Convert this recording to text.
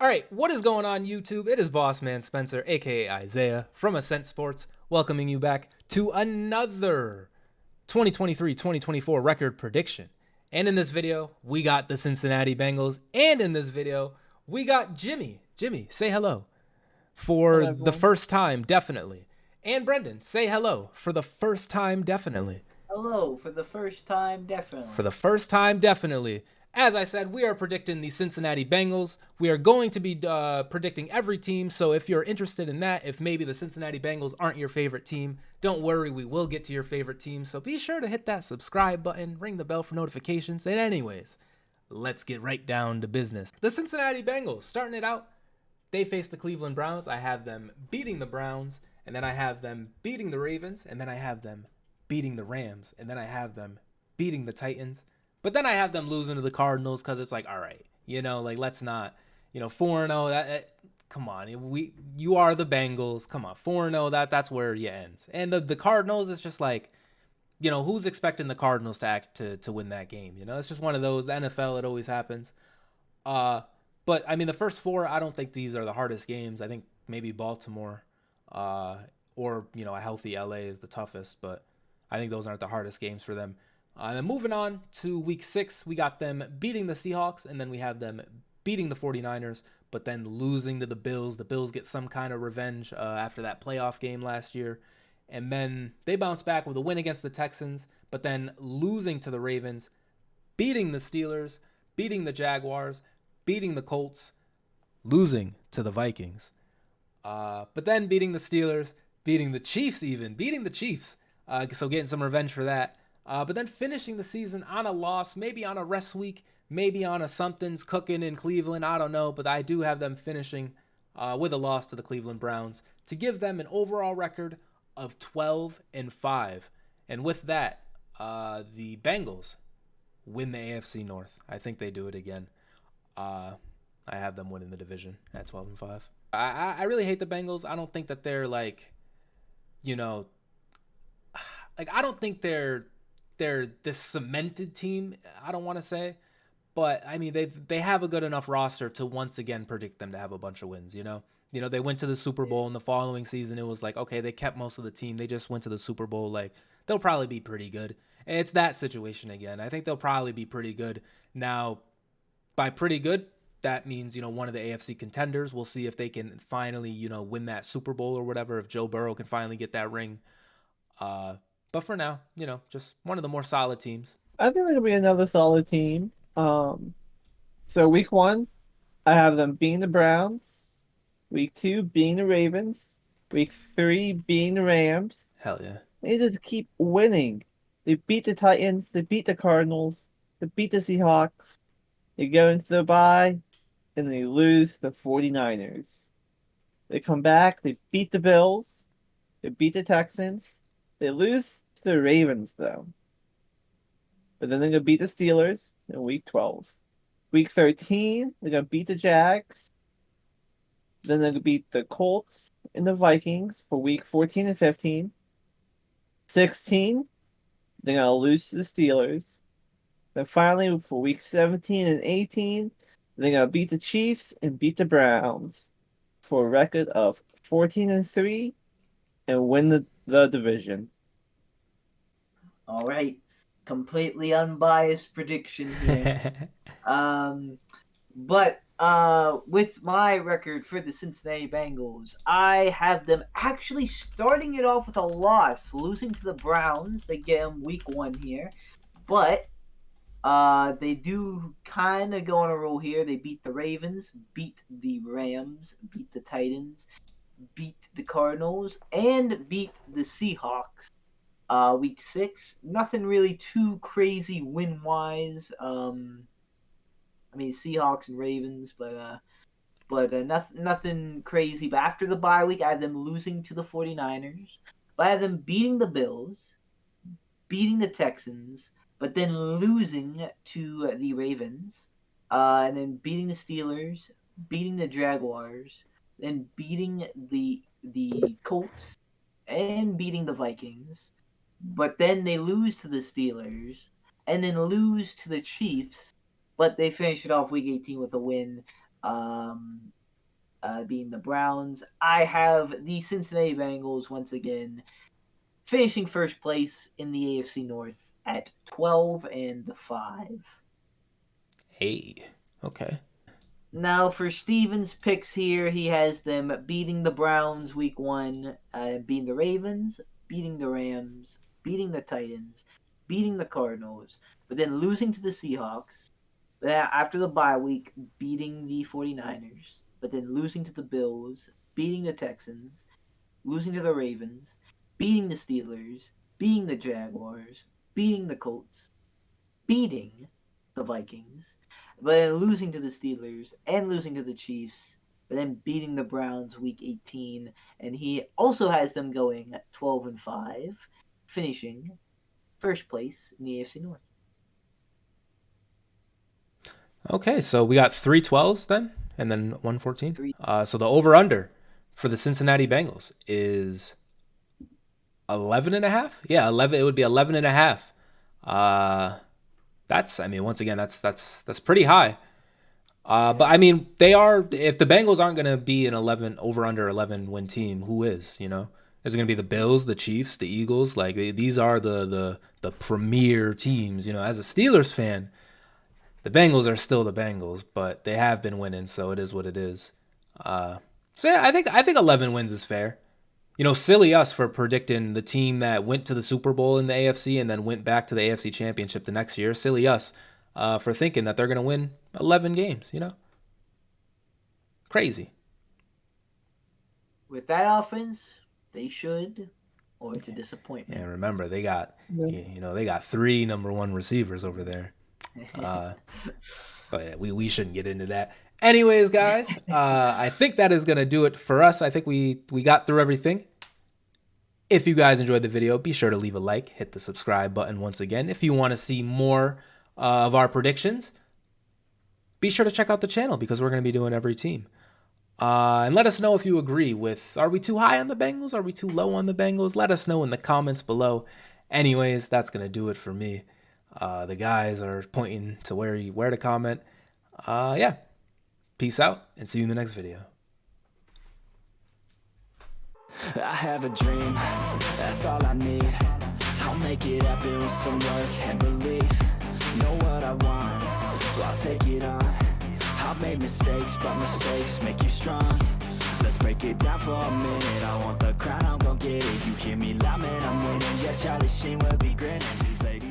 right, what is going on YouTube? It is Boss Man Spencer, aka Isaiah, from Ascent Sports, welcoming you back to another 2023-2024 record prediction. And in this video, we got the Cincinnati Bengals, and in this video, we got Jimmy. Jimmy, say hello for Hello, the everyone. first time, definitely. And Brendan, say hello for the first time, definitely. Hello, for the first time, definitely. For the first time, definitely. As I said, we are predicting the Cincinnati Bengals. We are going to be predicting every team. So if you're interested in that, if maybe the Cincinnati Bengals aren't your favorite team, don't worry, we will get to your favorite team. So be sure to hit that subscribe button, ring the bell for notifications. And anyways, let's get right down to business. The Cincinnati Bengals, starting it out, they face the Cleveland Browns. I have them beating the Browns, and then I have them beating the Ravens, and then I have them beating the Rams, and then I have them beating the Titans. But then I have them losing to the Cardinals because it's like, all right, like let's not, 4-0. Come on, you are the Bengals. Come on, 4-0. That's where you end. And the Cardinals is just like, who's expecting the Cardinals to win that game? It's just one of those. The NFL, it always happens. But I mean, the first four, I don't think these are the hardest games. I think maybe Baltimore, or a healthy LA is the toughest. But I think those aren't the hardest games for them. And then moving on to week 6, we got them beating the Seahawks, and then we have them beating the 49ers, but then losing to the Bills. The Bills get some kind of revenge after that playoff game last year. And then they bounce back with a win against the Texans, but then losing to the Ravens, beating the Steelers, beating the Jaguars, beating the Colts, losing to the Vikings. But then beating the Steelers, beating the Chiefs even, beating the Chiefs. So getting some revenge for that. But then finishing the season on a loss, maybe on a rest week, maybe on a something's cooking in Cleveland. I don't know, but I do have them finishing with a loss to the Cleveland Browns to give them an overall record of 12-5. And with that, the Bengals win the AFC North. I think they do it again. I have them winning the division at 12-5. I really hate the Bengals. I don't think that they're like I don't think they're this cemented team. I don't want to say, but I mean they have a good enough roster to once again predict them to have a bunch of wins. They went to the Super Bowl in the following season. It was like, okay, they kept most of the team. They just went to the Super Bowl. Like, they'll probably be pretty good. And it's that situation again. I think they'll probably be pretty good. Now, by pretty good, that means, one of the AFC contenders. We'll see if they can finally, win that Super Bowl or whatever, if Joe Burrow can finally get that ring. But for now, just one of the more solid teams. I think it'll be another solid team. So week 1, I have them beating the Browns. Week 2, beating the Ravens. Week 3, beating the Rams. Hell yeah. They just keep winning. They beat the Titans. They beat the Cardinals. They beat the Seahawks. They go into the bye, and they lose to the 49ers. They come back. They beat the Bills. They beat the Texans. They lose to the Ravens, though. But then they're going to beat the Steelers in week 12. Week 13, they're going to beat the Jags. Then they're going to beat the Colts and the Vikings for week 14 and 15. 16, they're going to lose to the Steelers. Then finally, for week 17 and 18, they're going to beat the Chiefs and beat the Browns for a record of 14-3 and win the division. All right, completely unbiased prediction here. But with my record for the Cincinnati Bengals, I have them actually starting it off with a loss, losing to the Browns. They get them week 1 here, but they do kind of go on a roll here. They beat the Ravens, beat the Rams, beat the Titans, beat the Cardinals, and beat the Seahawks. Week 6, nothing really too crazy win-wise. I mean, Seahawks and Ravens, but nothing crazy. But after the bye week, I have them losing to the 49ers. But I have them beating the Bills, beating the Texans, but then losing to the Ravens, and then beating the Steelers, beating the Jaguars, then beating the Colts, and beating the Vikings. But then they lose to the Steelers, and then lose to the Chiefs, but they finish it off week 18 with a win. being the Browns. I have the Cincinnati Bengals once again finishing first place in the AFC North at 12-5. Hey, okay. Now for Steven's picks here, he has them beating the Browns week 1, beating the Ravens, beating the Rams, beating the Titans, beating the Cardinals, but then losing to the Seahawks. But then after the bye week, beating the 49ers, but then losing to the Bills, beating the Texans, losing to the Ravens, beating the Steelers, beating the Jaguars, beating the Colts, beating the Vikings, but then losing to the Steelers and losing to the Chiefs, but then beating the Browns week 18. And he also has them going 12-5, finishing first place in the AFC North. Okay, so we got 3 12s then, and then 114. Three. So the over-under for the Cincinnati Bengals is 11.5. Yeah, 11. It would be 11.5. That's, I mean, once again, that's pretty high. But I mean, they are. If the Bengals aren't gonna be an 11 over/under 11 win team, who is? You know, is it gonna be the Bills, the Chiefs, the Eagles? Like these are the premier teams. You know, as a Steelers fan, the Bengals are still the Bengals, but they have been winning, so it is what it is. So yeah, I think 11 wins is fair. You know, silly us for predicting the team that went to the Super Bowl in the AFC and then went back to the AFC Championship the next year. Silly us for thinking that they're going to win 11 games, you know? Crazy. With that offense, they should, or it's a disappointment. Yeah, remember, they got, they got 3 number 1 receivers over there. But we shouldn't get into that. Anyways, guys, I think that is going to do it for us. I think we got through everything. If you guys enjoyed the video, be sure to leave a like, hit the subscribe button once again. If you want to see more of our predictions, be sure to check out the channel because we're going to be doing every team. And let us know if you agree with, are we too high on the Bengals? Are we too low on the Bengals? Let us know in the comments below. Anyways, that's going to do it for me. The guys are pointing to where to comment. Yeah. Peace out and see you in the next video. I have a dream, that's all I need. I'll make it happen with some work and belief. Know what I want, so I'll take it on. I've made mistakes, but mistakes make you strong. Let's break it down for a minute. I want the crown, I'm gon' get it. You hear me loud, man, I'm winning. Yeah, Charlie Sheen will be grinning. These ladies